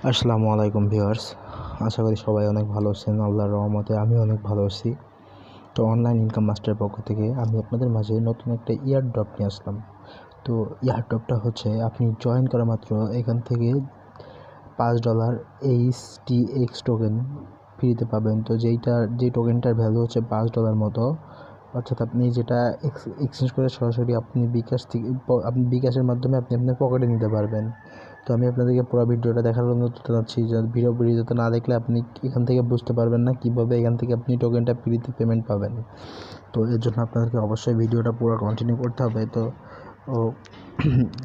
আসসালামু আলাইকুম ভিউয়ার্স, আশা করি সবাই অনেক ভালো আছেন। আল্লাহর রহমতে আমি অনেক ভালো আছি। তো অনলাইন ইনকাম মাস্টারের পক্ষ থেকে আমি আপনাদের মাঝে নতুন একটা ইয়ারড্রপ নিয়ে আসলাম। তো ইয়ারড্রপটা হচ্ছে আপনি জয়েন করা মাত্র এখান থেকে $5 HTX টোকেন ফ্রিতে পাবেন। তো যে টোকেনটার ভ্যালু হচ্ছে $5 মতো, অর্থাৎ আপনি যেটা এক্সচেঞ্জ করে সরাসরি আপনি বিকাশের মাধ্যমে আপনি আপনার পকেটে নিতে পারবেন। তো আমি আপনাদেরকে পুরো ভিডিওটা দেখার অনুরোধ জানাচ্ছি। ভিডিওতে না দেখলে আপনি এখান থেকে বুঝতে পারবেন না কীভাবে এখান থেকে আপনি টোকেনটা ফ্রিতে পেমেন্ট পাবেন। তো এর জন্য আপনাদেরকে অবশ্যই ভিডিওটা পুরো কন্টিনিউ করতে হবে। তো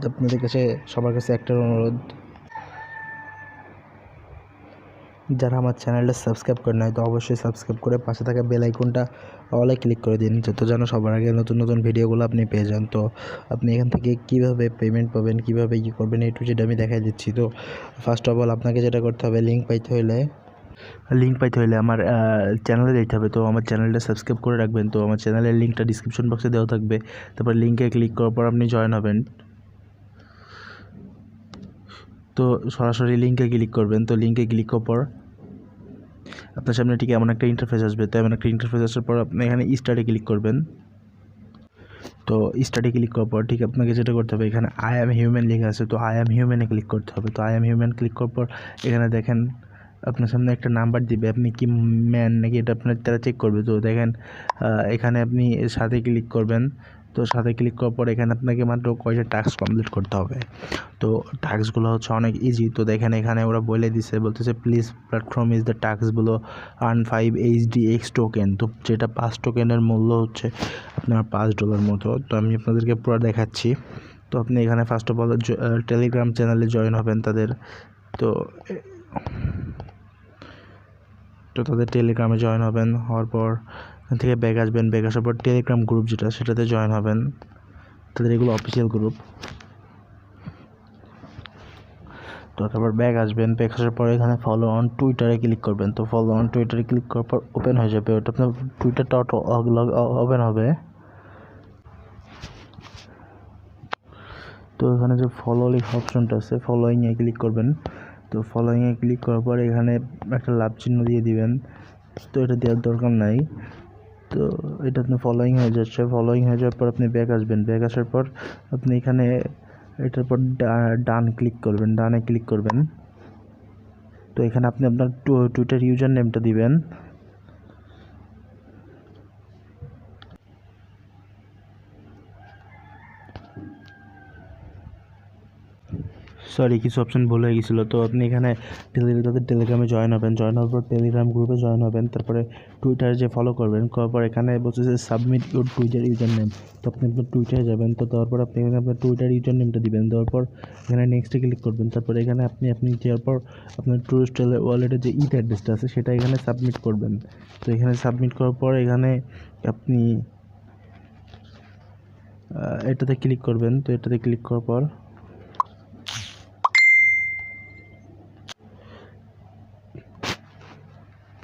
আপনাদের কাছে সবার কাছে একটা অনুরোধ, যারা আমার চ্যানেলটা সাবস্ক্রাইব করে নেয় তো অবশ্যই সাবস্ক্রাইব করে পাশে থাকা বেল আইকনটা অলে ক্লিক করে দিন, তো যেন সবার আগে নতুন নতুন ভিডিওগুলো আপনি পেয়ে যান। তো আপনি এখান থেকে কীভাবে পেমেন্ট পাবেন, কীভাবে কী করবেন, এই টু জেড আমি দেখাই দিচ্ছি। তো ফার্স্ট অফ অল আপনাকে যেটা করতে হবে, লিঙ্ক পাইতে হলে আমার চ্যানেলে যেতে হবে। তো আমার চ্যানেলটা সাবস্ক্রাইব করে রাখবেন। তো আমার চ্যানেলের লিঙ্কটা ডিসক্রিপশন বক্সে দেওয়া থাকবে। তারপর লিঙ্কে ক্লিক করার পর আপনি জয়েন হবেন। তো সরাসরি লিঙ্কে ক্লিক করবেন। তো লিঙ্কে ক্লিক করার পর আপনার সামনে ঠিক এমন একটা ইন্টারফেস আসবে। তো এমন একটা ইন্টারফেস আসার পর আপনি এখানে স্টার্টে ক্লিক করবেন। তো স্টার্টে ক্লিক করার পর ঠিক আপনাকে যেটা করতে হবে, এখানে আই অ্যাম হিউম্যান লেখা আছে। তো আই অ্যাম হিউম্যানে ক্লিক করতে হবে। তো আই অ্যাম হিউম্যান ক্লিক করার পর এখানে দেখেন আপনার সামনে একটা নাম্বার দিবে, আপনি কি ম্যান নাকি এটা আপনার তারা চেক করবে। তো দেখেন এখানে আপনি সাথে ক্লিক করবেন। তো সাথে ক্লিক করার পর এখানে আপনাকে মাত্র কয়টা টাস্ক কমপ্লিট করতে হবে। তো টাস্কগুলো হচ্ছে অনেক ইজি। তো দেখেন এখানে ওরা বলতেছে প্লিজ প্ল্যাটফর্ম ইজ দ্য টাস্কগুলো আর্ন 5 HTX টোকেন। তো যেটা 5 টোকেনের মূল্য হচ্ছে আপনার $5 মতো। তো আমি আপনাদেরকে পুরো দেখাচ্ছি। তো আপনি এখানে ফার্স্ট অফ অল টেলিগ্রাম চ্যানেলে জয়েন হবেন তাদের। তো তাদের টেলিগ্রামে জয়েন হবেন, হওয়ার পর এখান থেকে ব্যাক আসবেন। ব্যাক আসার পর টেলিগ্রাম গ্রুপ সেটাতে জয়েন হবেন, তাদের এগুলো অফিসিয়াল গ্রুপ। তো তারপর ব্যাক আসবেন। ব্যাক আসার পর এখানে ফলো অন টুইটারে ক্লিক করবেন। তো ফলো অন টুইটারে ক্লিক করার পর ওপেন হয়ে যাবে, ওটা আপনার টুইটারটা ওপেন হবে। তো এখানে যে ফলো অপশনটা আছে, ফলোয়িংয়ে ক্লিক করবেন। তো ফলোয়িংয়ে ক্লিক করার পর এখানে একটা লাভ চিহ্ন দিয়ে দিবেন। তো এটা দেওয়ার দরকার নাই। তো এটা আপনি ফলোয়িং হয়ে যাচ্ছে। ফলোয়িং হয়ে যাওয়ার পর আপনি ব্যাক আসবেন। ব্যাক আসার পর আপনি এখানে এটার পর ডানে ক্লিক করবেন। তো এখানে আপনি আপনার টুইটার ইউজার নেমটা দিবেন। সরি, কিছু অপশন ভুল হয়ে গেছিলো। তো আপনি এখানে তাদের টেলিগ্রামে জয়েন হবেন। জয়েন হওয়ার পর টেলিগ্রাম গ্রুপে জয়েন হবেন। তারপরে টুইটারে যে ফলো করবেন, করার পর এখানে বলছে যে submit your Twitter user name. তো আপনি আপনার টুইটারে যাবেন। তো তারপর আপনি এখানে আপনার টুইটার ইউজার নেমটা দিবেন। দেওয়ার পর এখানে নেক্সটে ক্লিক করবেন। তারপর এখানে আপনি যাওয়ার পর আপনার টুরিস্ট ওয়ালেটের যে অ্যাড্রেসটা আছে সেটা এখানে সাবমিট করবেন। তো এখানে সাবমিট করার পর এখানে আপনি এটাতে ক্লিক করবেন। তো এটাতে ক্লিক করার পর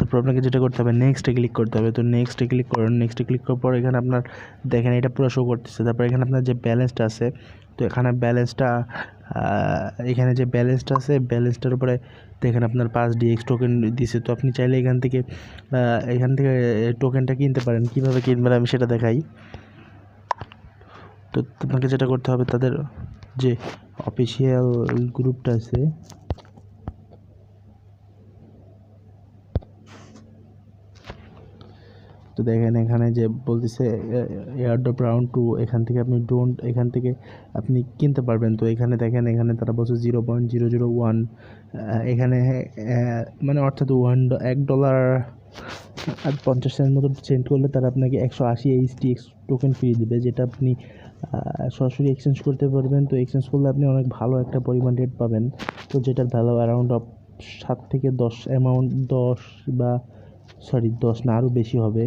তারপর আপনাকে যেটা করতে হবে, নেক্সটে ক্লিক করতে হবে। তো নেক্সটে ক্লিক করুন। নেক্সটে ক্লিক করার পর এখানে আপনার দেখেন এটা পুরো শো করতেছে। তারপর এখানে আপনার যে ব্যালেন্সটা আছে, তো এখানে যে ব্যালেন্সটা আছে, ব্যালেন্সটার উপরে দেখেন আপনার 5 টোকেন দিছে। তো আপনি চাইলে এখান থেকে টোকেনটা কিনতে পারেন। কীভাবে কিনবেন আমি সেটা দেখাই। তো আপনাকে যেটা করতে হবে, তাদের যে অফিসিয়াল গ্রুপটা আছে, তো দেখেন এখানে যে বলতেছে এয়ারড্রপ রাউন্ড 2, এখান থেকে আপনি কিনতে পারবেন। তো এখানে দেখেন এখানে তারা বলছে 0.001, এখানে মানে অর্থাৎ $1.50 মতো সেন্ড করলে তারা আপনাকে 180 HTX টোকেন ফ্রি দেবে, যেটা আপনি সরাসরি এক্সচেঞ্জ করতে পারবেন। তো এক্সচেঞ্জ করলে আপনি অনেক ভালো একটা পরিমাণ রেট পাবেন। তো যেটার ভ্যালু অ্যারাউন্ড 7 থেকে 10 10 না আরও বেশি হবে।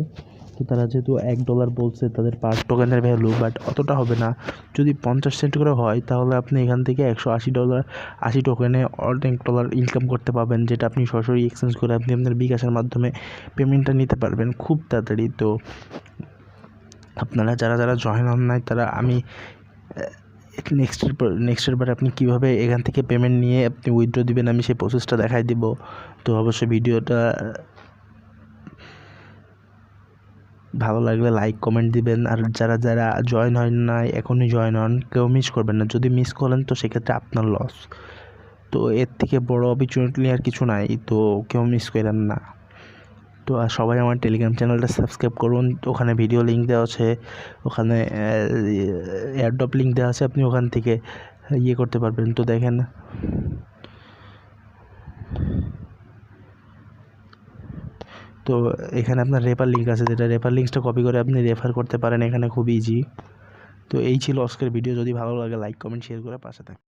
তো তারা যেহেতু $1 বলছে তাদের পার টোকেনের ভ্যালু, বাট অতটা হবে না। যদি 50 সেন্ট করে হয় তাহলে আপনি এখান থেকে $180 টোকেনে অনেক ডলার ইনকাম করতে পারবেন, যেটা আপনি সরাসরি এক্সচেঞ্জ করে আপনি আপনার বিকাশের মাধ্যমে পেমেন্টটা নিতে পারবেন খুব তাড়াতাড়ি। তো আপনারা যারা জয়েন হন নাই, তারা আমি নেক্সটের বার আপনি কীভাবে এখান থেকে পেমেন্ট নিয়ে আপনি উইথড্র দিবেন আমি সেই প্রসেসটা দেখাই দিব। তো অবশ্যই ভিডিওটা ভালো লাগলে লাইক কমেন্ট দিবেন। আর যারা জয়েন হয় নাই এখনই জয়েন হন, কেউ মিস করবেন না। যদি মিস করেন তো সেক্ষেত্রে আপনার লস। তো এর থেকে বড় অপরচুনিটি আর কিছু নাই, তো কেউ মিস করেন না। তো আর সবাই আমার টেলিগ্রাম চ্যানেলটা সাবস্ক্রাইব করুন, ওখানে ভিডিও লিঙ্ক দেওয়া আছে, ওখানে এয়ারড্রপ লিঙ্ক দেওয়া আছে, আপনি ওখান থেকে ইয়ে করতে পারবেন। তো দেখেন তো এখানে আপনার রেফার লিঙ্ক আছে, যেটা রেফার লিঙ্কটা কপি করে আপনি রেফার করতে পারেন এখানে, খুব ইজি। তো এই ছিল আজকের ভিডিও। যদি ভালো লাগে লাইক কমেন্ট শেয়ার করে পাশে থাকুন।